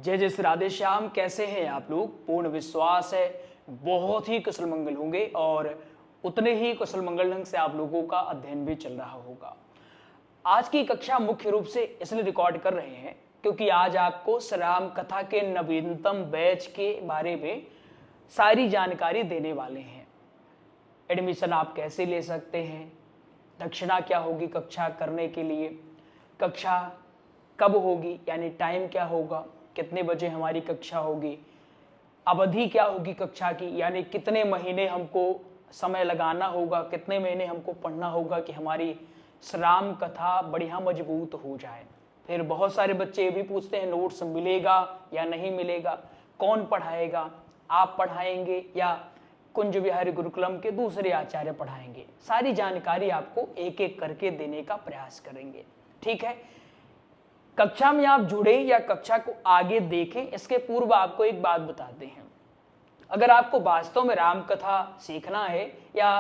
जय जय श्री राधे श्याम। कैसे हैं आप लोग? पूर्ण विश्वास है बहुत ही कुशल मंगल होंगे और उतने ही कुशल मंगल ढंग से आप लोगों का अध्ययन भी चल रहा होगा। आज की कक्षा मुख्य रूप से इसलिए रिकॉर्ड कर रहे हैं क्योंकि आज आपको श्री राम कथा के नवीनतम बैच के बारे में सारी जानकारी देने वाले हैं। एडमिशन आप कैसे ले सकते हैं, दक्षिणा क्या होगी कक्षा करने के लिए, कक्षा कब होगी यानी टाइम क्या होगा, कितने बजे हमारी कक्षा होगी, अवधि क्या होगी कक्षा की यानी कितने महीने हमको समय लगाना होगा, कितने महीने हमको पढ़ना होगा कि हमारी श्री राम कथा बढ़िया मजबूत हो जाए। फिर बहुत सारे बच्चे ये भी पूछते हैं नोट्स मिलेगा या नहीं मिलेगा, कौन पढ़ाएगा, आप पढ़ाएंगे या कुंज विहारी गुरुकुलम के दूसरे आचार्य पढ़ाएंगे। सारी जानकारी आपको एक एक करके देने का प्रयास करेंगे। ठीक है, कक्षा में आप जुड़े या कक्षा को आगे देखें इसके पूर्व आपको एक बात बताते हैं। अगर आपको वास्तव में राम कथा सीखना है या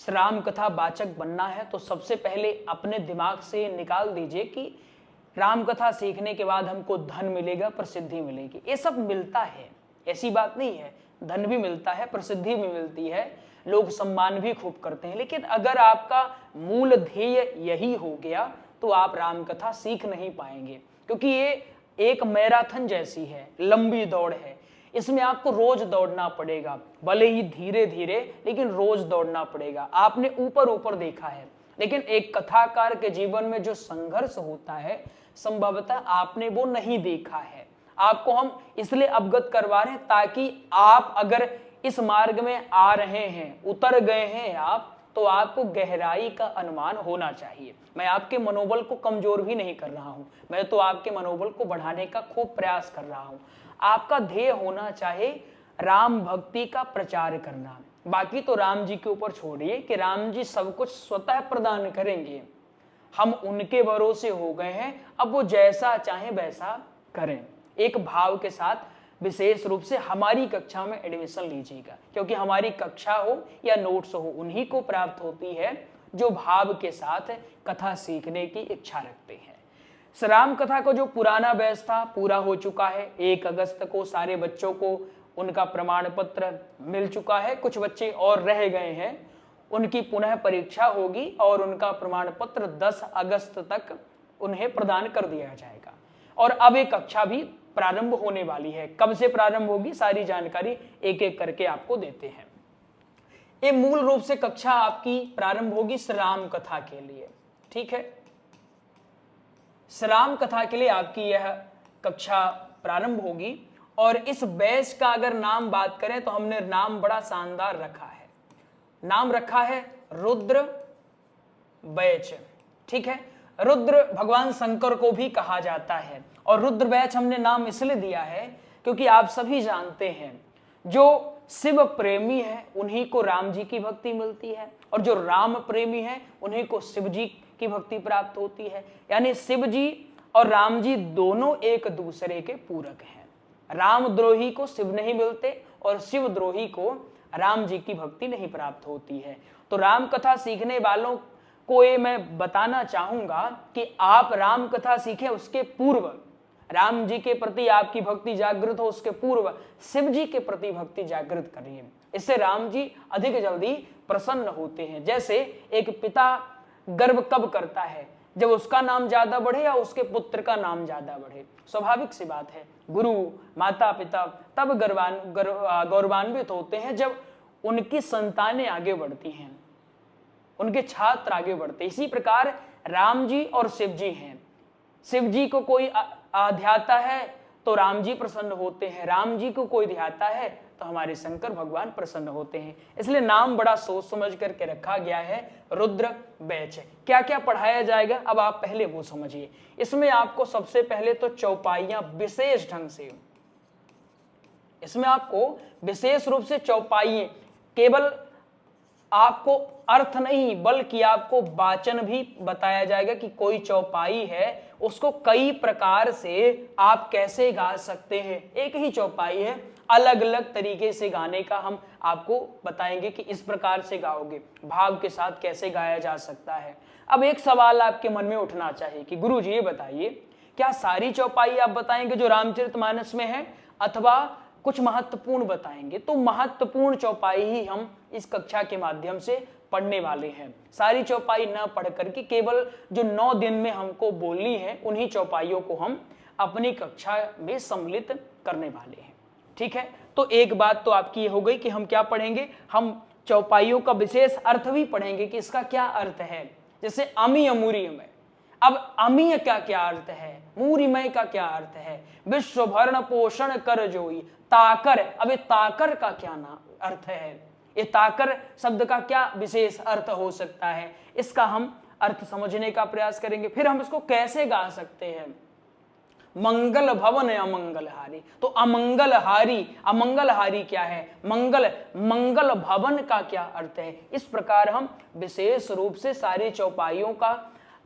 राम कथा वाचक बनना है तो सबसे पहले अपने दिमाग से निकाल दीजिए कि राम कथा सीखने के बाद हमको धन मिलेगा, प्रसिद्धि मिलेगी। ये सब मिलता है, ऐसी बात नहीं है। धन भी मिलता है, प्रसिद्धि भी मिलती है, लोग सम्मान भी खूब करते हैं। लेकिन अगर आपका मूल ध्येय यही हो गया तो आप राम कथा सीख नहीं पाएंगे, क्योंकि ये एक मैराथन जैसी है, लंबी दौड़ है। इसमें आपको रोज दौड़ना पड़ेगा, भले ही धीरे धीरे लेकिन रोज दौड़ना पड़ेगा। आपने ऊपर ऊपर देखा है, लेकिन एक कथाकार के जीवन में जो संघर्ष होता है संभवतः आपने वो नहीं देखा है। आपको हम इसलिए अवगत करवा रहे हैं ताकि आप अगर इस मार्ग में आ रहे हैं, उतर गए हैं आप, तो आपको गहराई का अनुमान होना चाहिए। मैं आपके मनोबल को कमजोर भी नहीं कर रहा हूं, मैं तो आपके मनोबल को बढ़ाने का खूब प्रयास कर रहा हूं। आपका ध्येय होना चाहे राम भक्ति का प्रचार करना। बाकी तो राम जी के ऊपर छोड़िए कि राम जी सब कुछ स्वतः प्रदान करेंगे, हम उनके भरोसे हो गए हैं, अब वो जैसा चाहे वैसा करें। एक भाव के साथ विशेष रूप से हमारी कक्षा में एडमिशन लीजिएगा, क्योंकि हमारी कक्षा हो या नोट्स हो उन्हीं को प्राप्त होती है जो भाव के साथ कथा सीखने की इच्छा रखते हैं। श्री राम कथा को जो पुराना बैच था पूरा हो चुका है। 1 अगस्त को सारे बच्चों को उनका प्रमाण पत्र मिल चुका है। कुछ बच्चे और रह गए हैं, उनकी पुनः परीक्षा होगी और उनका प्रमाण पत्र 10 अगस्त तक उन्हें प्रदान कर दिया जाएगा। और अब एक कक्षा भी प्रारंभ होने वाली है। कब से प्रारंभ होगी सारी जानकारी एक एक करके आपको देते हैं। ये मूल रूप से कक्षा आपकी प्रारंभ होगी श्री राम कथा के लिए। ठीक है, श्री राम कथा के लिए आपकी यह कक्षा प्रारंभ होगी। और इस बैच का अगर नाम बात करें तो हमने नाम बड़ा शानदार रखा है, नाम रखा है रुद्र बैच। ठीक है, रुद्र भगवान शंकर को भी कहा जाता है और रुद्र बैच हमने नाम इसलिए दिया है क्योंकि आप सभी जानते हैं जो शिव प्रेमी है उन्हीं को राम जी की भक्ति मिलती है और जो राम प्रेमी है उन्हीं को शिव जी की भक्ति प्राप्त होती है। यानी शिव जी और राम जी दोनों एक दूसरे के पूरक हैं। रामद्रोही को शिव नहीं मिलते और शिव द्रोही को राम जी की भक्ति नहीं प्राप्त होती है। तो राम कथा सीखने वालों को ये मैं बताना चाहूंगा कि आप राम कथा सीखें उसके पूर्व राम जी के प्रति आपकी भक्ति जागृत हो, उसके पूर्व शिव जी के प्रति भक्ति जागृत करिए। इससे राम जी अधिक जल्दी प्रसन्न होते हैं। जैसे एक पिता गर्व कब करता है, जब उसका नाम ज्यादा बढ़े या उसके पुत्र का नाम ज्यादा बढ़े। स्वाभाविक सी बात है, गुरु माता पिता तब गौरवान्वित होते हैं जब उनकी संतानें आगे बढ़ती हैं, उनके छात्र आगे बढ़ते। इसी प्रकार राम जी और शिव जी हैं। शिव जी को कोई ध्याता है तो राम जी प्रसन्न होते हैं, राम जी को कोई ध्याता है तो हमारे शंकर भगवान प्रसन्न होते हैं। इसलिए नाम बड़ा सोच समझ करके रखा गया है, रुद्र बैच। क्या क्या पढ़ाया जाएगा अब आप पहले वो समझिए। इसमें आपको सबसे पहले तो चौपाइयां विशेष ढंग से, इसमें आपको विशेष रूप से चौपाइयां, केवल आपको अर्थ नहीं बल्कि आपको वाचन भी बताया जाएगा कि कोई चौपाई है उसको कई प्रकार से आप कैसे गा सकते हैं। एक ही चौपाई है, अलग अलग तरीके से गाने का हम आपको बताएंगे कि इस प्रकार से गाओगे, भाव के साथ कैसे गाया जा सकता है। अब एक सवाल आपके मन में उठना चाहिए कि गुरु जी ये बताइए क्या सारी चौपाई आप बताएंगे जो रामचरितमानस में है, अथवा कुछ महत्वपूर्ण बताएंगे? तो महत्वपूर्ण चौपाई ही हम इस कक्षा के माध्यम से पढ़ने वाले हैं। सारी चौपाई न पढ़ करके केवल जो 9 दिन में हमको बोलनी है उन्हीं चौपाइयों को हम अपनी कक्षा में सम्मिलित करने वाले हैं। ठीक है, तो एक बात तो आपकी ये हो गई कि हम क्या पढ़ेंगे, हम चौपाइयों का विशेष अर्थ भी पढ़ेंगे कि इसका क्या अर्थ है। जैसे अमी अमूरिमय, अब अमीय का क्या अर्थ है, मूरिमय का क्या अर्थ है, विश्व भरण पोषण कर जोई, ताकर, अब ये ताकर का क्या अर्थ है, ये ताकर शब्द का क्या विशेष अर्थ हो सकता है, इसका हम अर्थ समझने का प्रयास करेंगे। फिर हम इसको कैसे गा सकते हैं, मंगल भवन अमंगलहारी, तो अमंगलहारी, अमंगलहारी क्या है, मंगल, मंगल भवन का क्या अर्थ है। इस प्रकार हम विशेष रूप से सारी चौपाइयों का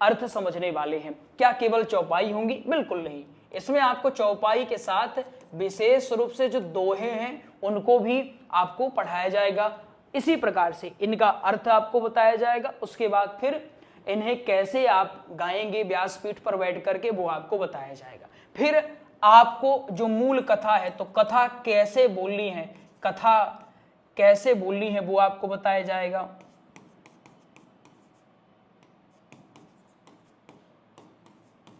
अर्थ समझने वाले हैं। क्या केवल चौपाई होंगी? बिल्कुल नहीं, इसमें आपको चौपाई के साथ विशेष रूप से जो दोहे हैं उनको भी आपको पढ़ाया जाएगा। इसी प्रकार से इनका अर्थ आपको बताया जाएगा। उसके बाद फिर इन्हें कैसे आप गाएंगे व्यासपीठ पर बैठ करके वो आपको बताया जाएगा। फिर आपको जो मूल कथा है, तो कथा कैसे बोलनी है, कथा कैसे बोलनी है वो आपको बताया जाएगा।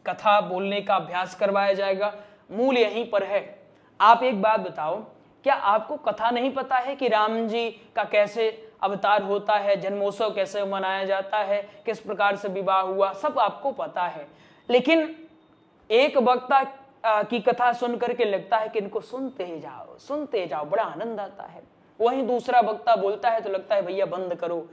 कथा बोलने का अभ्यास करवाया जाएगा। मूल यहीं पर है। आप एक बात बताओ, क्या आपको कथा नहीं पता है कि राम जी का कैसे अवतार होता है, जन्मोत्सव कैसे मनाया जाता है, किस प्रकार से विवाह हुआ, सब आपको पता है। लेकिन एक वक्ता की कथा सुन करके लगता है कि इनको सुनते जाओ, बड़ा आनंद आता है। वहीं दूसरा वक्ता बोलता है तो लगता है भैया बंद करो,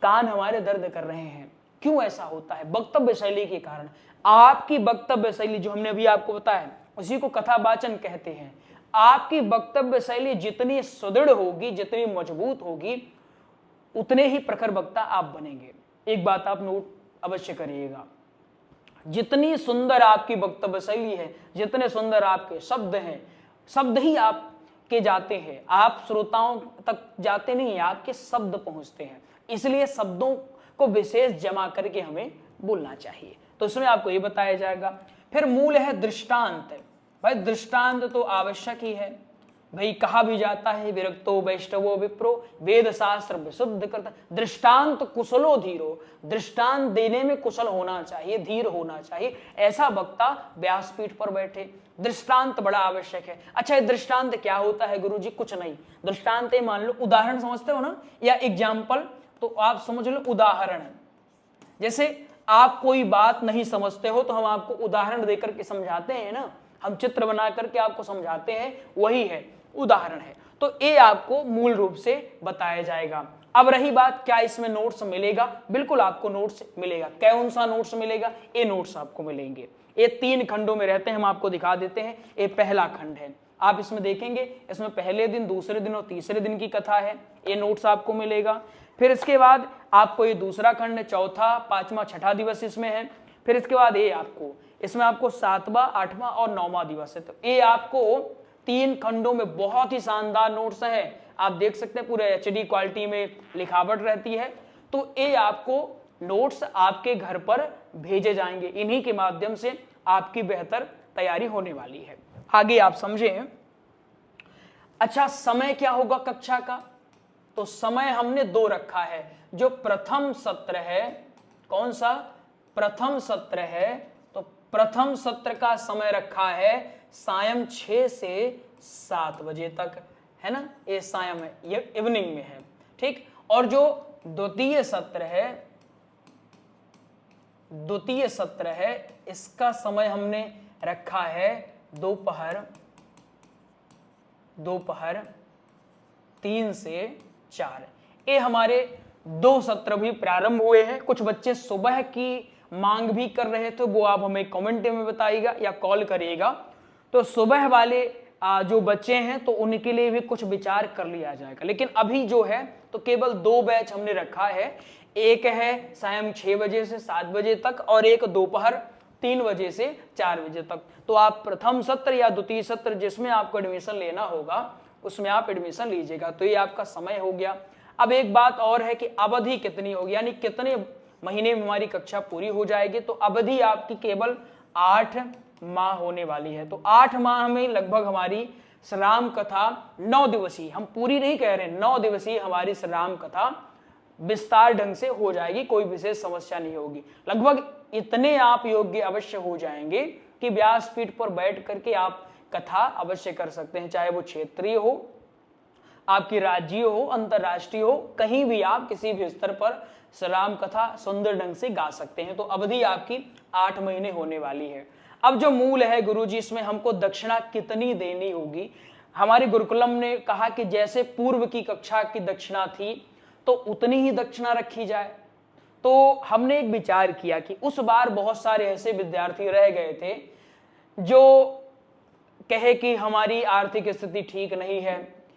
कान हमारे दर्द कर रहे हैं। क्यों ऐसा होता है? वक्तव्य शैली के कारण। आपकी वक्तव्य शैली जो हमने अभी आपको बताया उसी को कथावाचन कहते हैं। आपकी वक्तव्य शैली जितनी सुदृढ़ होगी, जितनी मजबूत होगी, उतने ही प्रखर वक्ता आप बनेंगे। एक बात आप नोट अवश्य करिएगा, जितनी सुंदर आपकी वक्तव्य शैली है, जितने सुंदर आपके शब्द हैं, शब्द ही आपके जाते हैं, आप श्रोताओं तक जाते नहीं, आपके शब्द पहुंचते हैं। इसलिए शब्दों को विशेष जमा करके हमें बोलना चाहिए। तो इसमें आपको ये बताया जाएगा। फिर मूल है दृष्टांत। भाई दृष्टांत तो आवश्यक ही है। भाई कहा भी जाता है विरक्तो वैष्णवो विप्रो वेद शास्त्र विशुद्ध करता, दृष्टांत कुशलो धीरो, दृष्टांत देने में कुशल होना चाहिए, धीर होना चाहिए। ऐसा वक्ता व्यासपीठ पर बैठे। दृष्टांत बड़ा आवश्यक है। अच्छा, ये दृष्टांत क्या होता है गुरुजी? कुछ नहीं, दृष्टांत मान लो, उदाहरण समझते हो ना, या एग्जाम्पल, तो आप समझ लो उदाहरण। जैसे आप कोई बात नहीं समझते हो तो हम आपको उदाहरण देकर के समझाते हैं ना, हम चित्र बना करके आपको समझाते हैं, वही है, उदाहरण है। तो ये आपको मूल रूप से बताया जाएगा। अब रही बात क्या इसमें नोट्स मिलेगा? बिल्कुल आपको नोट्स मिलेगा। कौन सा नोट्स मिलेगा? ये नोट्स आपको मिलेंगे। ये 3 खंडों में रहते हैं, हम आपको दिखा देते हैं। ये पहला खंड है, आप इसमें देखेंगे, इसमें पहले दिन, दूसरे दिन और तीसरे दिन की कथा है। ये नोट्स आपको मिलेगा। फिर इसके बाद आपको ये दूसरा खंड, चौथा, 5वां, 6ठा दिवस इसमें है। फिर इसके बाद ये आपको, इसमें आपको 7वां, 8वां और 9वां दिवस है। तो ये आपको 3 खंडों में बहुत ही शानदार नोट्स है। आप देख सकते हैं पूरे HD क्वालिटी में लिखावट रहती है। तो ये आपको नोट्स आपके घर पर भेजे जाएंगे। इन्हीं के माध्यम से आपकी बेहतर तैयारी होने वाली है। आगे आप समझें। अच्छा, समय क्या होगा कक्षा का? तो समय हमने 2 रखा है। जो प्रथम सत्र है, कौन सा? प्रथम सत्र है। तो प्रथम सत्र का समय रखा है सायं 6 से 7 बजे तक, है ना, ये सायं है, ये इवनिंग में है, ठीक। और जो द्वितीय सत्र है, इसका समय हमने रखा है दोपहर 3 से 4। ये हमारे 2 सत्र भी प्रारंभ हुए हैं। कुछ बच्चे सुबह की मांग भी कर रहे थे, वो आप हमें कमेंट में बताइएगा या कॉल करिएगा। तो सुबह वाले जो बच्चे हैं तो उनके लिए भी कुछ विचार कर लिया जाएगा। लेकिन अभी जो है तो केवल 2 बैच हमने रखा है। एक है शाम 6 बजे से 7 बजे तक और एक दोपहर 3 बजे से 4 बजे तक। तो आप प्रथम सत्र या द्वितीय सत्र जिसमें आपको एडमिशन लेना होगा उसमें आप एडमिशन लीजिएगा। तो ये आपका समय हो गया। अब एक बात और है कि अवधि कितनी होगी, यानी कितने महीने में हमारी कक्षा पूरी हो जाएगी। तो अवधि आपकी केवल 8 माह होने वाली है। तो 8 माह में लगभग हमारी राम कथा 9 दिवसीय, हम पूरी नहीं कह रहे, 9 दिवसीय हमारी राम कथा विस्तार ढंग से हो जाएगी, कोई विशेष समस्या नहीं होगी। लगभग इतने आप योग्य अवश्य हो जाएंगे कि व्यासपीठ पर बैठ करके आप कथा अवश्य कर सकते हैं, चाहे वो क्षेत्रीय हो, आपकी राज्य हो, अंतरराष्ट्रीय हो, कहीं भी आप किसी भी स्तर पर राम कथा सुंदर ढंग से गा सकते हैं। तो अवधि आपकी 8 महीने होने वाली है। अब जो मूल है गुरुजी, इसमें हमको दक्षिणा कितनी देनी होगी। हमारे गुरुकुलम ने कहा कि जैसे पूर्व की कक्षा की दक्षिणा थी तो उतनी ही दक्षिणा रखी जाए। तो हमने एक विचार किया कि उस बार बहुत सारे ऐसे विद्यार्थी रह गए थे जो कहे कि हमारी आर्थिक स्थिति ठीक नहीं है,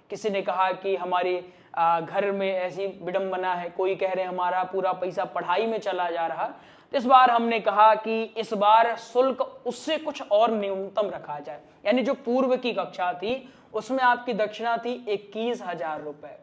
किसी ने कहा कि हमारी घर में ऐसी विडंबना है, कोई कह रहे हमारा पूरा पैसा पढ़ाई में चला जा रहा। तो इस बार हमने कहा कि इस बार शुल्क उससे कुछ और न्यूनतम रखा जाए, यानी जो पूर्व की कक्षा थी उसमें आपकी दक्षिणा थी 21,000 रुपए।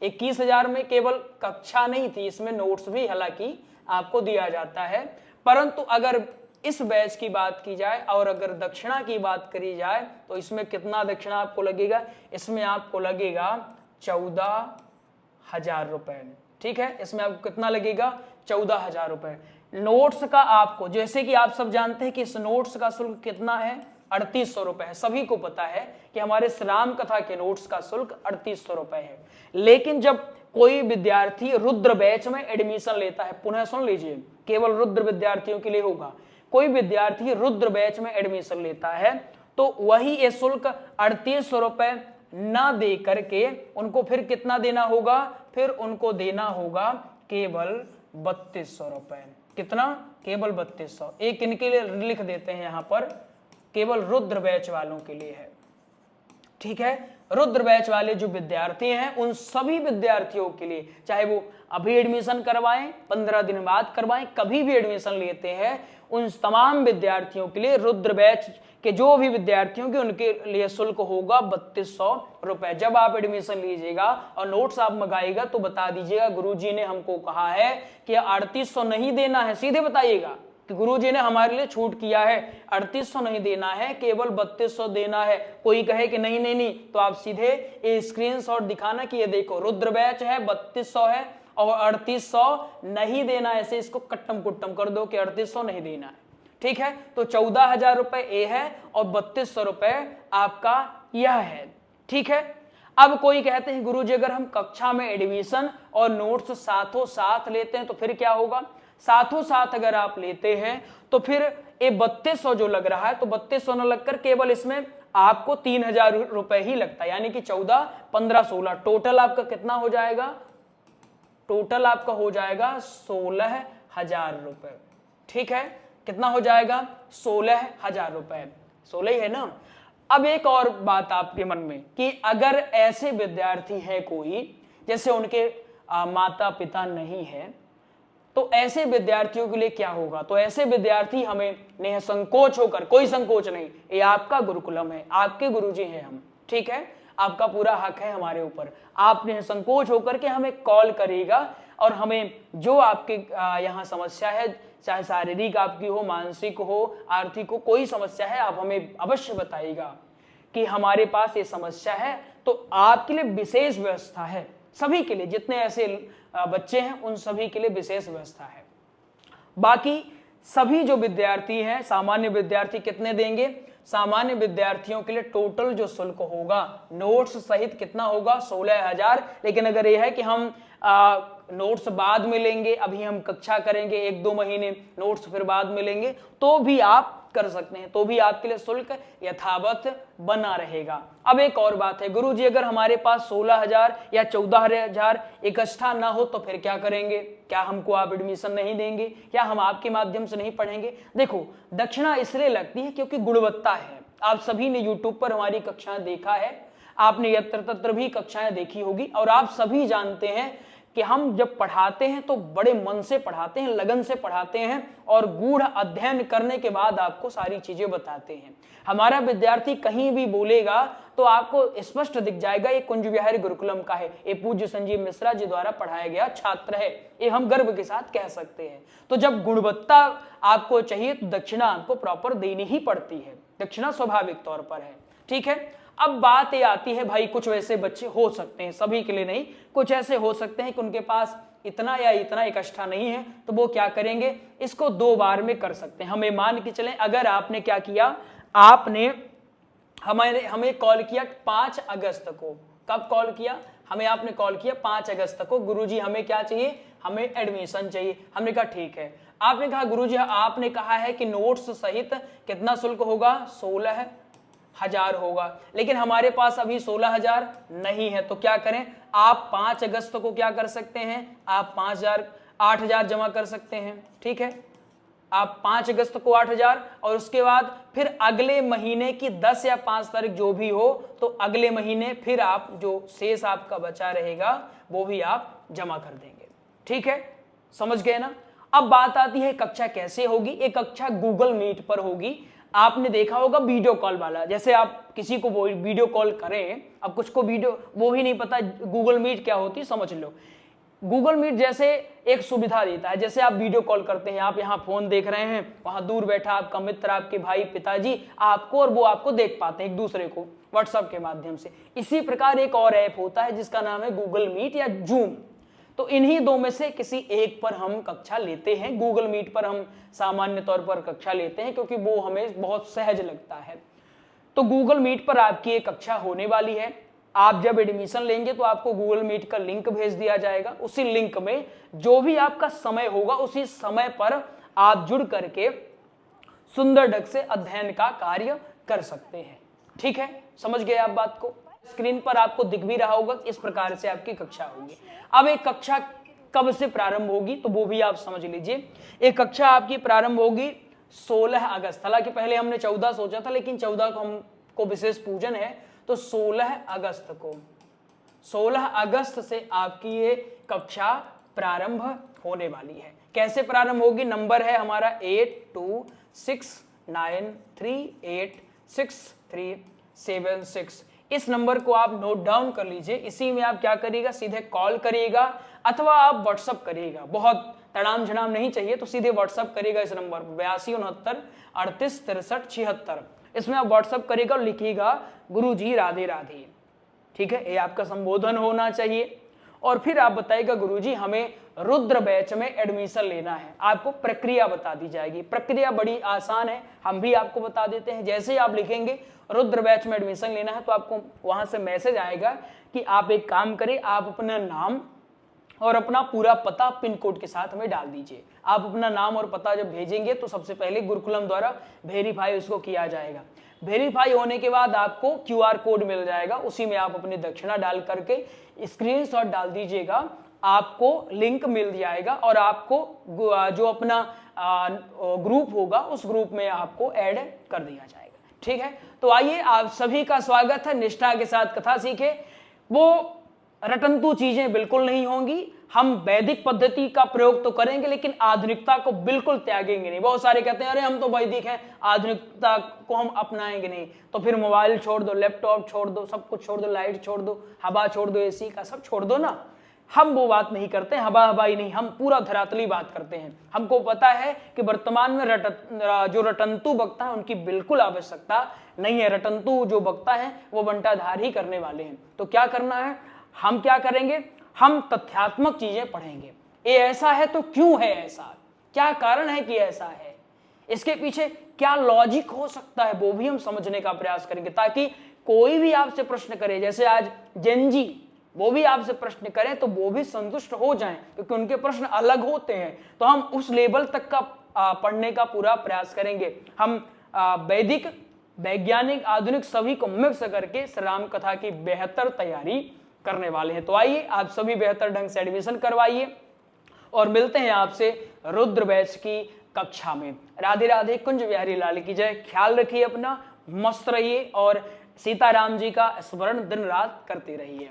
21,000 में केवल कक्षा नहीं थी, इसमें नोट्स भी हालांकि आपको दिया जाता है। परंतु अगर इस बैच की बात की जाए और अगर दक्षिणा की बात करी जाए तो इसमें कितना दक्षिणा आपको लगेगा, इसमें आपको लगेगा 14,000 रुपए। ठीक है, इसमें आपको कितना लगेगा, 14,000 रुपए। नोट्स का आपको, जैसे कि आप सब जानते हैं कि इस नोट्स का शुल्क कितना है, 3800 रुपए है। सभी को पता है कि हमारे राम कथा के नोट्स का शुल्क 3800 रुपए है। लेकिन जब कोई विद्यार्थी रुद्र बैच में एडमिशन लेता है, पुनः सुन लीजिए, केवल रुद्र विद्यार्थियों के लिए होगा, कोई विद्यार्थी रुद्र बैच में एडमिशन लेता है तो वही ये शुल्क 3800 रुपए ना दे करके उनको फिर कितना देना होगा, फिर उनको देना होगा केवल 3200 रुपए। कितना, केवल 3200। एक इनके लिए लिख देते हैं यहां पर, केवल रुद्र बैच वालों के लिए है। ठीक है, रुद्र बैच वाले जो विद्यार्थी हैं उन सभी विद्यार्थियों के लिए, चाहे वो अभी एडमिशन करवाएं, 15 दिन बाद करवाएं, कभी भी एडमिशन लेते हैं, उन तमाम विद्यार्थियों के लिए रुद्र बैच के जो भी विद्यार्थियों के उनके लिए शुल्क होगा 3200 रुपए। जब आप एडमिशन लीजिएगा और नोट्स आप मंगाइएगा तो बता दीजिएगा गुरुजी ने हमको कहा है कि 3800 नहीं देना है, सीधे बताइएगा कि गुरुजी ने हमारे लिए छूट किया है, 3800 नहीं देना है, केवल 3200 देना है। कोई कहे कि नहीं नहीं नहीं, तो आप सीधे ये स्क्रीनशॉट दिखाना कि ये देखो रुद्र बैच है, 3200 है और 3800 नहीं देना, ऐसे इसको कट्टम कुट्टम कर दो कि 3800 नहीं देना है। ठीक है, तो 14,000 रुपए ए है और 3200 रुपए आपका यह है। ठीक है, अब कोई कहते हैं गुरुजी अगर हम कक्षा में एडमिशन और नोट्स साथों साथ लेते हैं तो फिर क्या होगा। साथों साथ अगर आप लेते हैं तो फिर ये 3200 जो लग रहा है तो 3200 न लगकर केवल इसमें आपको 3,000 रुपए ही लगता है, यानी कि 14, 15, 16, टोटल आपका कितना हो जाएगा, टोटल आपका हो जाएगा 16,000 रुपए। ठीक है, कितना हो जाएगा, 16,000 रुपए, 16 ही है ना। अब एक और बात आपके मन में कि अगर ऐसे विद्यार्थी है कोई, जैसे उनके माता पिता नहीं है, तो ऐसे विद्यार्थियों के लिए क्या होगा। तो ऐसे विद्यार्थी हमें निसंकोच होकर, कोई संकोच नहीं, ये आपका गुरुकुलम है, आपके गुरुजी हैं हम, ठीक है, आपका पूरा हक है हमारे ऊपर। आप निसंकोच होकर के हमें कॉल करिएगा और हमें जो आपके यहाँ समस्या है, चाहे शारीरिक आपकी हो, मानसिक हो, आर्थिक हो, कोई समस्या है, आप हमें अवश्य बताइएगा कि हमारे पास ये समस्या है। तो आपके लिए विशेष व्यवस्था है, सभी के लिए, जितने ऐसे बच्चे हैं उन सभी के लिए विशेष व्यवस्था है। बाकी सभी जो विद्यार्थी हैं, सामान्य विद्यार्थी कितने देंगे, सामान्य विद्यार्थियों के लिए टोटल जो शुल्क होगा नोट्स सहित कितना होगा, 16,000। लेकिन अगर यह है कि हम नोट्स बाद में लेंगे, अभी हम कक्षा करेंगे 1-2 महीने, नोट्स फिर बाद में लेंगे, तो भी आप कर सकते हैं, तो भी आपके लिए शुल्क यथावत बना रहेगा। अब एक और बात है, गुरुजी अगर हमारे पास 16,000 या 14,000 इकट्ठा ना हो तो फिर क्या करेंगे, क्या हमको आप एडमिशन नहीं देंगे, क्या हम आपके माध्यम से नहीं पढ़ेंगे। देखो, दक्षिणा इसलिए लगती है क्योंकि गुणवत्ता है। आप सभी ने यूट्यूब पर हमारी कक्षाएं देखा है, आपने यत्र तत्र भी कक्षाएं देखी होगी और आप सभी जानते हैं कि हम जब पढ़ाते हैं तो बड़े मन से पढ़ाते हैं, लगन से पढ़ाते हैं और गूढ़ अध्ययन करने के बाद आपको सारी चीजें बताते हैं। हमारा विद्यार्थी कहीं भी बोलेगा तो आपको स्पष्ट दिख जाएगा ये कुंज विहारी गुरुकुलम का है, ये पूज्य संजीव मिश्रा जी द्वारा पढ़ाया गया छात्र है, ये हम गर्व के साथ कह सकते हैं। तो जब गुणवत्ता आपको चाहिए तो दक्षिणा आपको प्रॉपर देनी ही पड़ती है, दक्षिणा स्वाभाविक तौर पर है, ठीक है। अब बात ये आती है भाई, कुछ वैसे बच्चे हो सकते हैं, सभी के लिए नहीं, कुछ ऐसे हो सकते हैं कि उनके पास इतना या इतना इकट्ठा नहीं है, तो वो क्या करेंगे, इसको 2 बार में कर सकते हैं। हमें मान के चलें, अगर आपने क्या किया, आपने हमें कॉल किया 5 अगस्त को, कब कॉल किया, हमें आपने कॉल किया 5 अगस्त को, गुरुजी हमें क्या चाहिए, हमें एडमिशन चाहिए। हमने कहा ठीक है। आपने कहा गुरुजी आपने कहा है कि नोट्स सहित कितना शुल्क होगा, 16,000 होगा, लेकिन हमारे पास अभी 16,000 नहीं है, तो क्या करें, आप 5 अगस्त को क्या कर सकते हैं, आप 8,000 जमा कर सकते हैं, ठीक है। आप 5 अगस्त को 8,000 और उसके बाद फिर अगले महीने की 10 या 5 तारीख जो भी हो, तो अगले महीने फिर आप जो शेष आपका बचा रहेगा वो भी आप जमा कर देंगे, ठीक है, समझ गए ना। अब बात आती है कक्षा कैसे होगी, एक कक्षा गूगल मीट पर होगी। आपने देखा होगा वीडियो कॉल वाला, जैसे आप किसी को वीडियो कॉल करें, अब कुछ को वीडियो वो ही नहीं पता गूगल मीट क्या होती, समझ लो। गूगल मीट जैसे एक सुविधा देता है, जैसे आप वीडियो कॉल करते हैं, आप यहाँ फोन देख रहे हैं, वहां दूर बैठा आपका मित्र, आपके भाई, पिताजी आपको और वो आपको देख पाते हैं एक दूसरे को व्हाट्सएप के माध्यम से। इसी प्रकार एक और ऐप होता है जिसका नाम है गूगल मीट या जूम। तो इन्हीं 2 में से किसी एक पर हम कक्षा लेते हैं। गूगल मीट पर हम सामान्य तौर पर कक्षा लेते हैं क्योंकि वो हमें बहुत सहज लगता है। तो गूगल मीट पर आपकी एक कक्षा होने वाली है। आप जब एडमिशन लेंगे तो आपको गूगल मीट का लिंक भेज दिया जाएगा। उसी लिंक में जो भी आपका समय होगा उसी समय पर आप जुड़ करके सुंदर ढंग से अध्ययन का कार्य कर सकते हैं, ठीक है, समझ गए आप बात को। स्क्रीन पर आपको दिख भी रहा होगा, इस प्रकार से आपकी कक्षा होगी। अब एक कक्षा कब से प्रारंभ होगी तो वो भी आप समझ लीजिए। एक कक्षा आपकी प्रारंभ होगी 16 अगस्त, हालांकि पहले हमने 14 सोचा था, लेकिन 14 को हमको विशेष पूजन है, तो 16 अगस्त से आपकी ये कक्षा प्रारंभ होने वाली है। कैसे प्रारंभ होगी, नंबर है हमारा 8269386376। इस नंबर को आप नोट डाउन कर लीजिए। इसी में आप क्या करिएगा, सीधे कॉल करिएगा अथवा आप व्हाट्सअप करिएगा। बहुत तड़ाम झड़ाम नहीं चाहिए तो सीधे व्हाट्सअप करिएगा इस नंबर पर 8269386376। इसमें आप व्हाट्सअप करिएगा और लिखिएगा गुरुजी राधे राधे, ठीक है, ये आपका संबोधन होना चाहिए। और फिर आप बताइएगा गुरुजी हमें रुद्र बैच में एडमिशन लेना है। आपको प्रक्रिया बता दी जाएगी। प्रक्रिया बड़ी आसान है, हम भी आपको बता देते हैं। जैसे ही आप लिखेंगे रुद्र बैच में एडमिशन लेना है तो आपको वहां से मैसेज आएगा कि आप एक काम करें, आप अपना नाम और अपना पूरा पता पिन कोड के साथ हमें डाल दीजिए। आप अपना नाम और पता जब भेजेंगे तो सबसे पहले गुरुकुलम द्वारा वेरीफाई उसको किया जाएगा। वेरीफाई होने के बाद आपको QR कोड मिल जाएगा, उसी में आप अपनी दक्षिणा डाल करके स्क्रीनशॉट डाल दीजिएगा, आपको लिंक मिल जाएगा और आपको जो अपना ग्रुप होगा उस ग्रुप में आपको ऐड कर दिया जाएगा, ठीक है। तो आइए, आप सभी का स्वागत है। निष्ठा के साथ कथा सीखे। वो रटंतु चीजें बिल्कुल नहीं होंगी। हम वैदिक पद्धति का प्रयोग तो करेंगे लेकिन आधुनिकता को बिल्कुल त्यागेंगे नहीं। बहुत सारे कहते हैं अरे हम तो वैदिक हैं, आधुनिकता को हम अपनाएंगे नहीं। तो फिर मोबाइल छोड़ दो, लैपटॉप छोड़ दो, सब कुछ छोड़ दो, लाइट छोड़ दो, हवा छोड़ दो, AC का सब छोड़ दो ना। हम वो बात नहीं करते, हवा हवाई नहीं, हम पूरा धरातली बात करते हैं। हमको पता है कि वर्तमान में जो रटंतु वक्ता है उनकी बिल्कुल आवश्यकता नहीं है। रटंतु जो वक्ता है वो बंटाधार ही करने वाले हैं। तो क्या करना है, हम क्या करेंगे, हम तथ्यात्मक चीजें पढ़ेंगे। ये ऐसा है तो क्यों है ऐसा, क्या कारण है कि ऐसा है, इसके पीछे क्या लॉजिक हो सकता है, वो भी हम समझने का प्रयास करेंगे, ताकि कोई भी आपसे प्रश्न करे, जैसे आज जेनजी वो भी आपसे प्रश्न करें तो वो भी संतुष्ट हो जाएं, क्योंकि उनके प्रश्न अलग होते हैं। तो हम उस लेवल तक का पढ़ने का पूरा प्रयास करेंगे। हम वैदिक, वैज्ञानिक, आधुनिक सभी को मिक्स करके श्री राम कथा की बेहतर तैयारी करने वाले हैं। तो आइए, आप सभी बेहतर ढंग से एडमिशन करवाइए और मिलते हैं आपसे रुद्र बैच की कक्षा में। राधे राधे, कुंज बिहारी लाल की जय। ख्याल रखिए अपना, मस्त रहिए और सीताराम जी का स्मरण दिन रात करते रहिए।